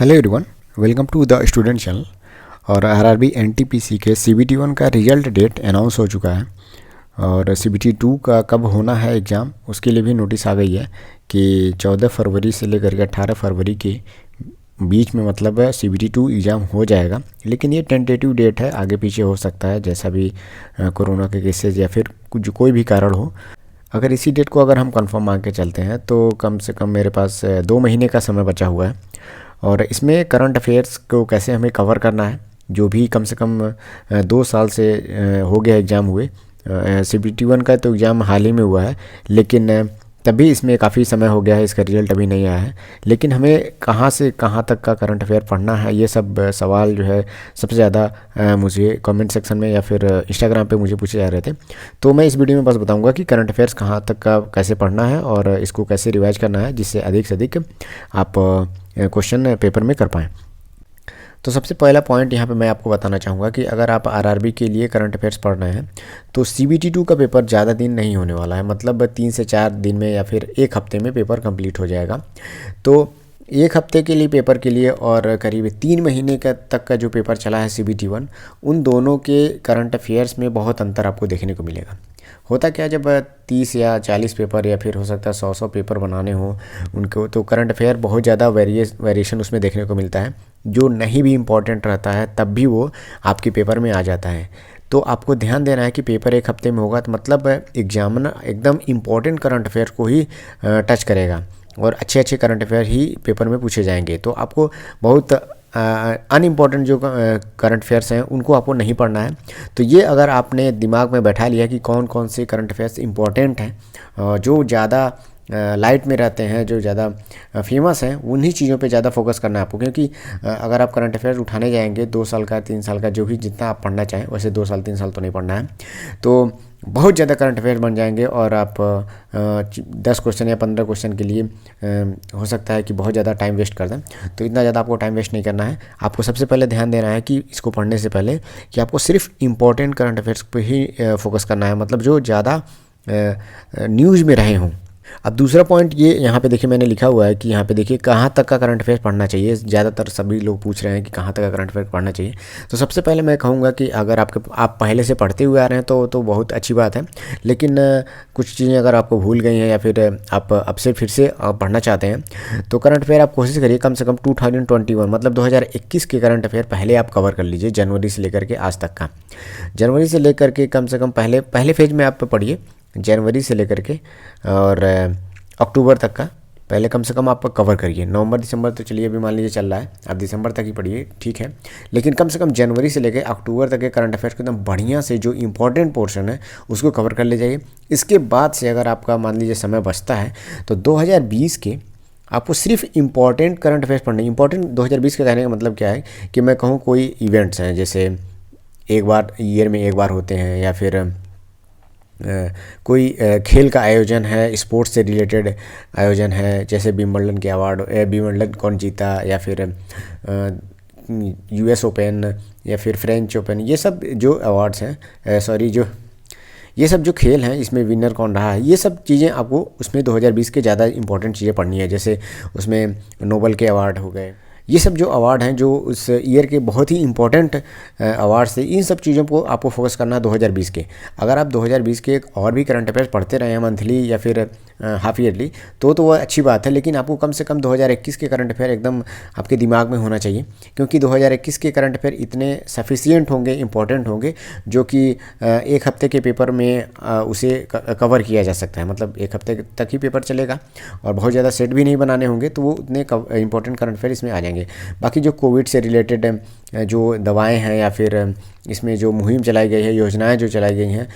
Hello everyone, welcome to the student channel. और RRB NTPC के CBT 1 का result date announce हो चुका है और सीबीटी 2 का कब होना है एग्ज़ाम, उसके लिए भी नोटिस आ गई है कि 14 फरवरी से लेकर के 18 फरवरी के बीच में मतलब सीबीटी 2 एग्ज़ाम हो जाएगा। लेकिन ये टेंटेटिव डेट है, आगे पीछे हो सकता है, जैसा भी कोरोना के केसेज या फिर कुछ कोई भी कारण हो। अगर इसी डेट को अगर हम कंफर्म मान के चलते हैं तो कम से कम मेरे पास 2 महीने का समय बचा हुआ है और इसमें करंट अफेयर्स को कैसे हमें कवर करना है, जो भी कम से कम 2 साल से हो गया एग्ज़ाम हुए। सीबीटी 1 का तो एग्ज़ाम हाल ही में हुआ है, लेकिन तभी इसमें काफ़ी समय हो गया है, इसका रिजल्ट अभी नहीं आया है। लेकिन हमें कहाँ से कहाँ तक का करंट अफेयर पढ़ना है, ये सब सवाल जो है सबसे ज़्यादा मुझे कमेंट सेक्शन में या फिर इंस्टाग्राम पे मुझे पूछे जा रहे थे। तो मैं इस वीडियो में बस बताऊंगा कि करंट अफेयर्स कहाँ तक का कैसे पढ़ना है और इसको कैसे रिवाइज करना है, जिससे अधिक से अधिक आप क्वेश्चन पेपर में कर पाएँ। तो सबसे पहला पॉइंट यहाँ पे मैं आपको बताना चाहूँगा कि अगर आप आरआरबी के लिए करंट अफेयर्स पढ़ रहे हैं तो सीबीटी 2 का पेपर ज़्यादा दिन नहीं होने वाला है, मतलब 3 से 4 दिन में या फिर 1 हफ्ते में पेपर कंप्लीट हो जाएगा। तो 1 हफ्ते के लिए पेपर के लिए और करीब 3 महीने का तक का जो पेपर चला है सीबीटी 1, उन दोनों के करंट अफेयर्स में बहुत अंतर आपको देखने को मिलेगा। होता क्या, जब 30 या 40 पेपर या फिर हो सकता है 100 पेपर बनाने हों उनको, तो करंट अफेयर बहुत ज़्यादा वेरिएशन उसमें देखने को मिलता है। जो नहीं भी इम्पॉर्टेंट रहता है तब भी वो आपके पेपर में आ जाता है। तो आपको ध्यान देना है कि पेपर 1 हफ्ते में होगा तो मतलब एग्जामिनर एकदम इम्पॉर्टेंट करंट अफेयर को ही टच करेगा और अच्छे अच्छे करंट अफेयर ही पेपर में पूछे जाएंगे। तो आपको बहुत अनइम्पॉर्टेंट जो करंट अफेयर्स हैं उनको आपको नहीं पढ़ना है। तो ये अगर आपने दिमाग में बैठा लिया कि कौन कौन से करंट अफेयर्स इंपॉर्टेंट हैं, जो ज़्यादा लाइट में रहते हैं, जो ज़्यादा फेमस हैं, उन्हीं चीज़ों पे ज़्यादा फोकस करना है आपको। क्योंकि अगर आप करंट अफेयर्स उठाने जाएंगे 2 साल का 3 साल का, जो भी जितना आप पढ़ना चाहें, वैसे 2 साल 3 साल तो नहीं पढ़ना है, तो बहुत ज़्यादा करंट अफेयर बन जाएंगे और आप 10 क्वेश्चन या 15 क्वेश्चन के लिए हो सकता है कि बहुत ज़्यादा टाइम वेस्ट कर दें। तो इतना ज़्यादा आपको टाइम वेस्ट नहीं करना है। आपको सबसे पहले ध्यान देना है कि इसको पढ़ने से पहले कि आपको सिर्फ इम्पॉर्टेंट करंट अफेयर्स पर ही फोकस करना है, मतलब जो ज़्यादा न्यूज़ में रहे हों। अब दूसरा पॉइंट ये यहाँ पे देखिए मैंने लिखा हुआ है कि यहाँ पे देखिए कहाँ तक का करंट अफेयर पढ़ना चाहिए। ज़्यादातर सभी लोग पूछ रहे हैं कि कहाँ तक का करंट अफेयर पढ़ना चाहिए। तो सबसे पहले मैं कहूँगा कि अगर आप पहले से पढ़ते हुए आ रहे हैं तो बहुत अच्छी बात है। लेकिन कुछ चीज़ें अगर आपको भूल गई हैं या फिर आप अब से फिर से पढ़ना चाहते हैं तो करंट अफेयर आप कोशिश करिए कम से कम 2021 मतलब 2021 के करंट अफेयर पहले आप कवर कर लीजिए, जनवरी से लेकर के आज तक का। जनवरी से लेकर के कम से कम पहले फेज में आप पढ़िए, जनवरी से लेकर के और अक्टूबर तक का पहले कम से कम आप कवर करिए। नवंबर दिसंबर तो चलिए अभी मान लीजिए चल रहा है, आप दिसंबर तक ही पढ़िए, ठीक है। लेकिन कम से कम जनवरी से लेकर अक्टूबर तक के करंट अफेयर्स को एकदम बढ़िया से जो इंपॉर्टेंट पोर्शन है उसको कवर कर ले जाइए। इसके बाद से अगर आपका मान लीजिए समय बचता है तो 2020 के आपको सिर्फ इम्पॉर्टेंट करंट अफेयर्स पढ़ने। इंपॉर्टेंट 2020 के कहने का मतलब क्या है कि मैं कहूँ कोई इवेंट्स हैं, जैसे एक बार ईयर में एक बार होते हैं, या फिर कोई खेल का आयोजन है, स्पोर्ट्स से रिलेटेड आयोजन है, जैसे विंबलडन के अवार्ड, विंबलडन कौन जीता, या फिर यूएस ओपन या फिर फ्रेंच ओपन, ये सब जो अवार्ड्स हैं, ये सब जो खेल हैं इसमें विनर कौन रहा है, ये सब चीज़ें आपको उसमें 2020 के ज़्यादा इंपॉर्टेंट चीज़ें पढ़नी है। जैसे उसमें नोबल के अवार्ड हो गए, ये सब जो अवार्ड हैं जो उस ईयर के बहुत ही इंपॉर्टेंट अवार्ड्स थे, इन सब चीज़ों को आपको फोकस करना है 2020 के। अगर आप 2020 के और भी करंट अफेयर्स पढ़ते रहे हैं मंथली या फिर हाफ ईयरली तो वह अच्छी बात है, लेकिन आपको कम से कम 2021 के करंट अफेयर एकदम आपके दिमाग में होना चाहिए। क्योंकि 2021 के करंट अफेयर इतने सफिशिएंट होंगे, इंपॉर्टेंट होंगे, जो कि 1 हफ्ते के पेपर में उसे कवर किया जा सकता है। मतलब 1 हफ्ते तक ही पेपर चलेगा और बहुत ज़्यादा सेट भी नहीं बनाने होंगे, तो वो उतने इंपॉर्टेंट करंट अफेयर इसमें आ जाएंगे। बाकी जो कोविड से रिलेटेड जो दवाएं हैं या फिर इसमें जो मुहिम चलाई गई है, योजनाएं जो चलाई गई हैं,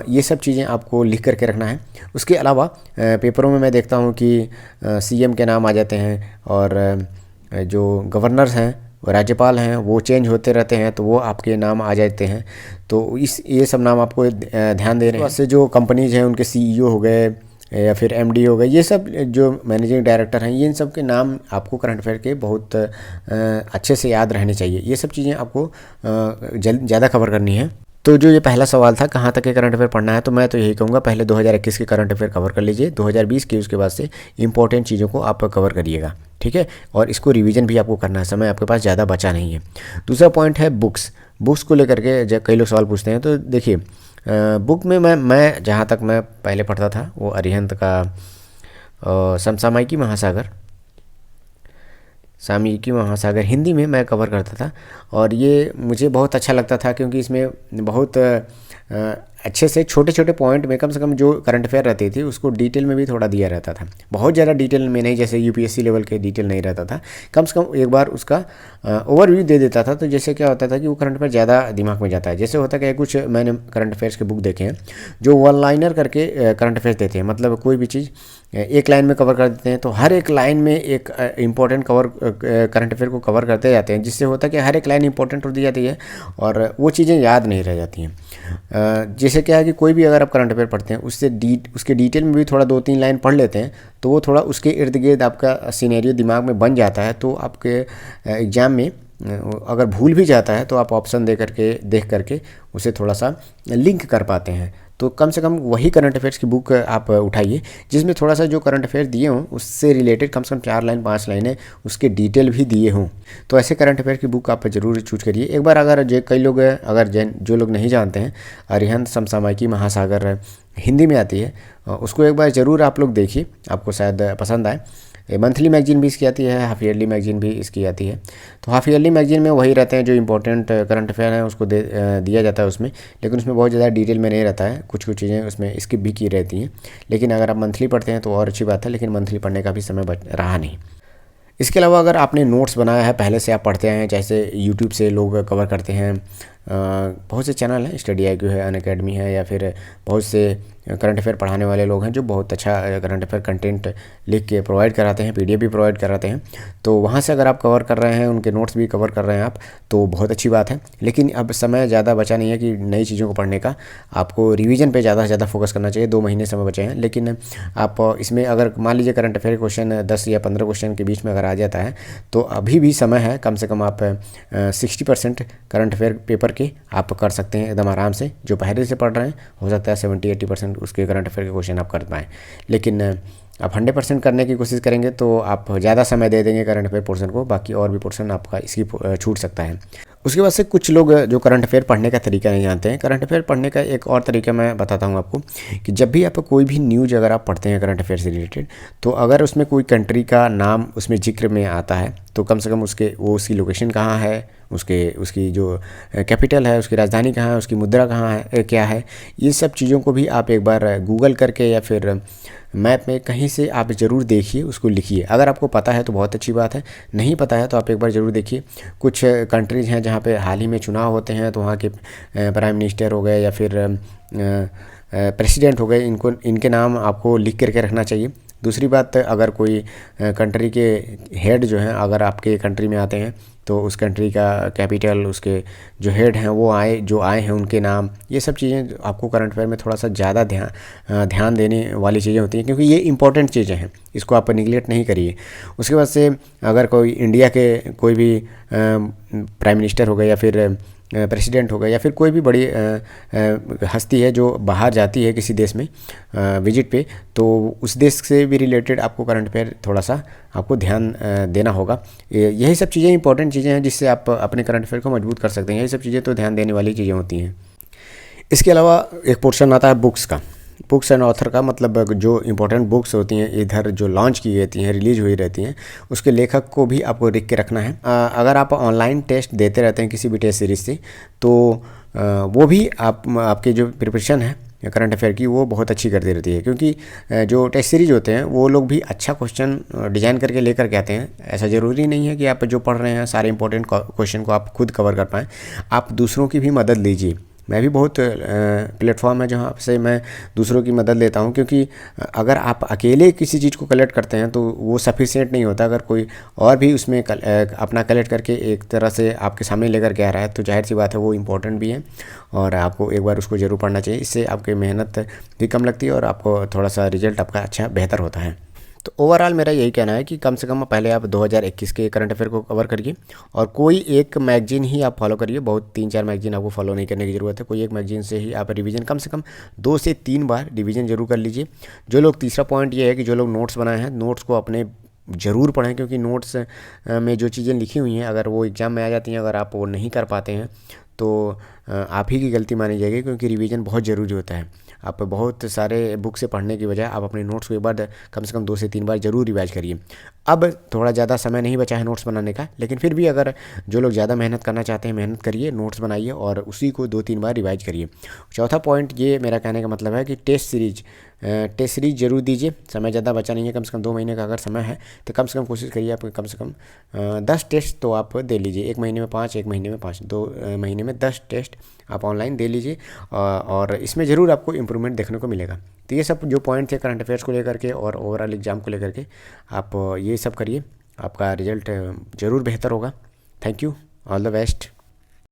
ये सब चीज़ें आपको लिख करके रखना है। उसके अलावा पेपरों में मैं देखता हूँ कि सीएम के नाम आ जाते हैं और जो गवर्नर्स हैं, राज्यपाल हैं, वो चेंज होते रहते हैं, तो वो आपके नाम आ जाते हैं। तो ये सब नाम आपको ध्यान देने हैं। वैसे जो कंपनीज हैं उनके सीईओ हो गए या फिर एमडी हो गए, ये सब जो मैनेजिंग डायरेक्टर हैं, ये इन सब के नाम आपको करंट अफेयर के बहुत अच्छे से याद रहने चाहिए। ये सब चीज़ें आपको ज़्यादा कवर करनी है। तो जो ये पहला सवाल था कहाँ तक के करंट अफेयर पढ़ना है, तो मैं तो यही कहूँगा पहले 2021 के करंट अफेयर कवर कर लीजिए, 2020 के उसके बाद से इंपॉर्टेंट चीज़ों को आप कवर करिएगा, ठीक है। और इसको रिवीजन भी आपको करना है, समय आपके पास ज़्यादा बचा नहीं है। दूसरा पॉइंट है बुक्स। बुक्स को लेकर के जब कई लोग सवाल पूछते हैं, तो देखिए बुक में मैं जहाँ तक मैं पहले पढ़ता था वो अरिहंत का समसामयिकी महासागर, सामयिकी महासागर हिंदी में मैं कवर करता था, और ये मुझे बहुत अच्छा लगता था क्योंकि इसमें बहुत अच्छे से छोटे छोटे पॉइंट में कम से कम जो करंट अफेयर रहती थी उसको डिटेल में भी थोड़ा दिया रहता था। बहुत ज़्यादा डिटेल में नहीं, जैसे यूपीएससी लेवल के डिटेल नहीं रहता था, कम से कम एक बार उसका ओवरव्यू दे देता था। तो जैसे क्या होता था कि वो करंट अफेयर ज़्यादा दिमाग में जाता है। जैसे होता है कि कुछ मैंने करंट अफेयर्स के बुक देखे हैं जो वन लाइनर करके करंट अफेयर्स देते हैं, मतलब कोई भी चीज़ एक लाइन में कवर कर देते हैं, तो हर एक लाइन में एक इंपॉर्टेंट करंट अफेयर को कवर करते जाते हैं, जिससे होता है कि हर एक लाइन इंपॉर्टेंट हो दी जाती है और वो चीज़ें याद नहीं रह जाती हैं। जैसे क्या है कि कोई भी अगर आप करंट अफेयर पढ़ते हैं उसके डिटेल में भी थोड़ा 2-3 लाइन पढ़ लेते हैं, तो वो थोड़ा उसके इर्द गिर्द आपका सिनेरियो दिमाग में बन जाता है। तो आपके एग्ज़ाम में अगर भूल भी जाता है तो आप ऑप्शन देख करके उसे थोड़ा सा लिंक कर पाते हैं। तो कम से कम वही करंट अफेयर्स की बुक आप उठाइए जिसमें थोड़ा सा जो करंट अफेयर दिए हों उससे रिलेटेड कम से कम 4 लाइन 5 लाइनें उसके डिटेल भी दिए हों। तो ऐसे करंट अफेयर की बुक आप ज़रूर चूज करिए एक बार। अगर कई लोग अगर जो लोग नहीं जानते हैं, अरिहंत समसामयिकी महासागर हिंदी में आती है, उसको एक बार ज़रूर आप लोग देखिए, आपको शायद पसंद आए। मंथली मैगजीन भी इसकी आती है, हाफ ईयरली मैगजीन भी इसकी आती है। तो हाफ ईयरली मैगजीन में वही रहते हैं जो इंपॉर्टेंट करंट अफेयर हैं उसको दिया जाता है उसमें, लेकिन उसमें बहुत ज़्यादा डिटेल में नहीं रहता है, कुछ चीज़ें उसमें स्किप भी की रहती हैं। लेकिन अगर आप मंथली पढ़ते हैं तो और अच्छी बात है, लेकिन मंथली पढ़ने का भी समय रहा नहीं। इसके अलावा अगर आपने नोट्स बनाया है, पहले से आप पढ़ते हैं, जैसे यूट्यूब से लोग कवर करते हैं, बहुत से चैनल हैं, स्टडी IQ है, अनअकैडमी है, या फिर बहुत से करंट अफेयर पढ़ाने वाले लोग हैं जो बहुत अच्छा करंट अफेयर कंटेंट लिख के प्रोवाइड कराते हैं, PDF भी प्रोवाइड कराते हैं। तो वहाँ से अगर आप कवर कर रहे हैं, उनके नोट्स भी कवर कर रहे हैं आप, तो बहुत अच्छी बात है। लेकिन अब समय ज़्यादा बचा नहीं है कि नई चीज़ों को पढ़ने का, आपको रिवीजन पे ज़्यादा से ज़्यादा फोकस करना चाहिए। 2 महीने समय बचे हैं, लेकिन आप इसमें अगर मान लीजिए करंट अफेयर क्वेश्चन 10 या 15 क्वेश्चन के बीच में अगर आ जाता है तो अभी भी समय है, कम से कम आप 60% करंट अफेयर पेपर के आप कर सकते हैं एकदम आराम से। जो पहले से पढ़ रहे हैं हो सकता है 70-80% उसके करंट अफेयर के क्वेश्चन आप कर पाएँ, लेकिन आप 100% करने की कोशिश करेंगे तो आप ज़्यादा समय दे देंगे करंट अफेयर पोर्शन को, बाकी और भी पोर्शन आपका इसकी छूट सकता है। उसके बाद से कुछ लोग जो करंट अफेयर पढ़ने का तरीका नहीं जानते हैं। करंट अफेयर पढ़ने का एक और तरीका मैं बताता हूँ आपको कि जब भी आप कोई भी न्यूज़ अगर आप पढ़ते हैं करंट अफेयर से रिलेटेड, तो अगर उसमें कोई कंट्री का नाम उसमें जिक्र में आता है तो कम से कम उसकी लोकेशन कहाँ है, उसकी जो कैपिटल है, उसकी राजधानी कहाँ है, उसकी मुद्रा कहाँ है, क्या है, ये सब चीज़ों को भी आप एक बार गूगल करके या फिर मैप में कहीं से आप ज़रूर देखिए, उसको लिखिए। अगर आपको पता है तो बहुत अच्छी बात है, नहीं पता है तो आप एक बार ज़रूर देखिए। कुछ कंट्रीज़ हैं जहाँ पे हाल ही में चुनाव होते हैं, तो वहाँ के प्राइम मिनिस्टर हो गए या फिर प्रेसिडेंट हो गए, इनके नाम आपको लिख करके रखना चाहिए। दूसरी बात, अगर कोई कंट्री के हेड जो हैं अगर आपके कंट्री में आते हैं तो उस कंट्री का कैपिटल, उसके जो हेड हैं वो आए हैं उनके नाम, ये सब चीज़ें आपको करंट अफेयर में थोड़ा सा ज़्यादा ध्यान देने वाली चीज़ें होती हैं, क्योंकि ये इंपॉर्टेंट चीज़ें हैं, इसको आप निगलेक्ट नहीं करिए। उसके बाद से अगर कोई इंडिया के कोई भी प्राइम मिनिस्टर हो गए या फिर प्रेसिडेंट हो गया या फिर कोई भी बड़ी हस्ती है जो बाहर जाती है किसी देश में विजिट पे, तो उस देश से भी रिलेटेड आपको करंट अफेयर थोड़ा सा आपको ध्यान देना होगा। यही सब चीज़ें इंपॉर्टेंट चीज़ें हैं जिससे आप अपने करंट अफेयर को मजबूत कर सकते हैं। यही सब चीज़ें तो ध्यान देने वाली चीज़ें होती हैं। इसके अलावा एक पोर्शन आता है बुक्स का, बुक्स एंड ऑथर का, मतलब जो इंपॉर्टेंट बुक्स होती हैं इधर जो लॉन्च की जाती हैं, रिलीज हुई रहती हैं, उसके लेखक को भी आपको लिख के रखना है। अगर आप ऑनलाइन टेस्ट देते रहते हैं किसी भी टेस्ट सीरीज से, तो वो भी आपकी जो प्रिपरेशन है करंट अफेयर की वो बहुत अच्छी करती रहती है, क्योंकि जो टेस्ट सीरीज होते हैं वो लोग भी अच्छा क्वेश्चन डिज़ाइन करके लेकर के आते हैं। ऐसा ज़रूरी नहीं है कि आप जो पढ़ रहे हैं सारे इंपॉर्टेंट क्वेश्चन को आप खुद कवर कर पाएँ, आप दूसरों की भी मदद लीजिए। मैं भी बहुत प्लेटफॉर्म है जहाँ से मैं दूसरों की मदद लेता हूँ, क्योंकि अगर आप अकेले किसी चीज़ को कलेक्ट करते हैं तो वो सफिशिएंट नहीं होता। अगर कोई और भी उसमें अपना कलेक्ट करके एक तरह से आपके सामने लेकर के आ रहा है तो जाहिर सी बात है वो इम्पोर्टेंट भी है और आपको एक बार उसको ज़रूर पढ़ना चाहिए। इससे आपकी मेहनत भी कम लगती है और आपको थोड़ा सा रिजल्ट आपका अच्छा बेहतर होता है। तो ओवरऑल मेरा यही कहना है कि कम से कम पहले आप 2021 के करंट अफेयर को कवर करिए और कोई एक मैगजीन ही आप फॉलो करिए। बहुत 3-4 मैगजीन आपको फॉलो नहीं करने की ज़रूरत है। कोई एक मैगजीन से ही आप रिवीजन कम से कम 2 से 3 बार रिवीजन जरूर कर लीजिए। जो लोग, तीसरा पॉइंट ये है कि जो लोग नोट्स बनाए हैं, नोट्स को अपने ज़रूर पढ़ें, क्योंकि नोट्स में जो चीज़ें लिखी हुई हैं अगर वो एग्ज़ाम में आ जाती हैं, अगर आप वो नहीं कर पाते हैं तो आप ही की गलती मानी जाएगी, क्योंकि रिवीजन बहुत ज़रूरी होता है। आप बहुत सारे बुक से पढ़ने की बजाय आप अपने नोट्स को एक बार कम से कम 2 से 3 बार ज़रूर रिवाइज करिए। अब थोड़ा ज़्यादा समय नहीं बचा है नोट्स बनाने का, लेकिन फिर भी अगर जो लोग ज़्यादा मेहनत करना चाहते हैं, मेहनत करिए, नोट्स बनाइए और उसी को 2-3 बार रिवाइज करिए। चौथा पॉइंट ये मेरा कहने का मतलब है कि टेस्ट सीरीज जरूर दीजिए। समय ज़्यादा बचा नहीं है, कम से कम 2 महीने का अगर समय है तो कम से कम कोशिश करिए आप कम से कम 10 टेस्ट तो आप दे लीजिए। 1 महीने में 5, 1 महीने में 5, 2 महीने में 10 टेस्ट आप ऑनलाइन दे लीजिए और इसमें ज़रूर आपको इम्प्रूवमेंट देखने को मिलेगा। तो ये सब जो पॉइंट थे करंट अफेयर्स को लेकर के और ओवरऑल एग्ज़ाम को लेकर के, आप ये सब करिए, आपका रिजल्ट ज़रूर बेहतर होगा। Thank you, all the best.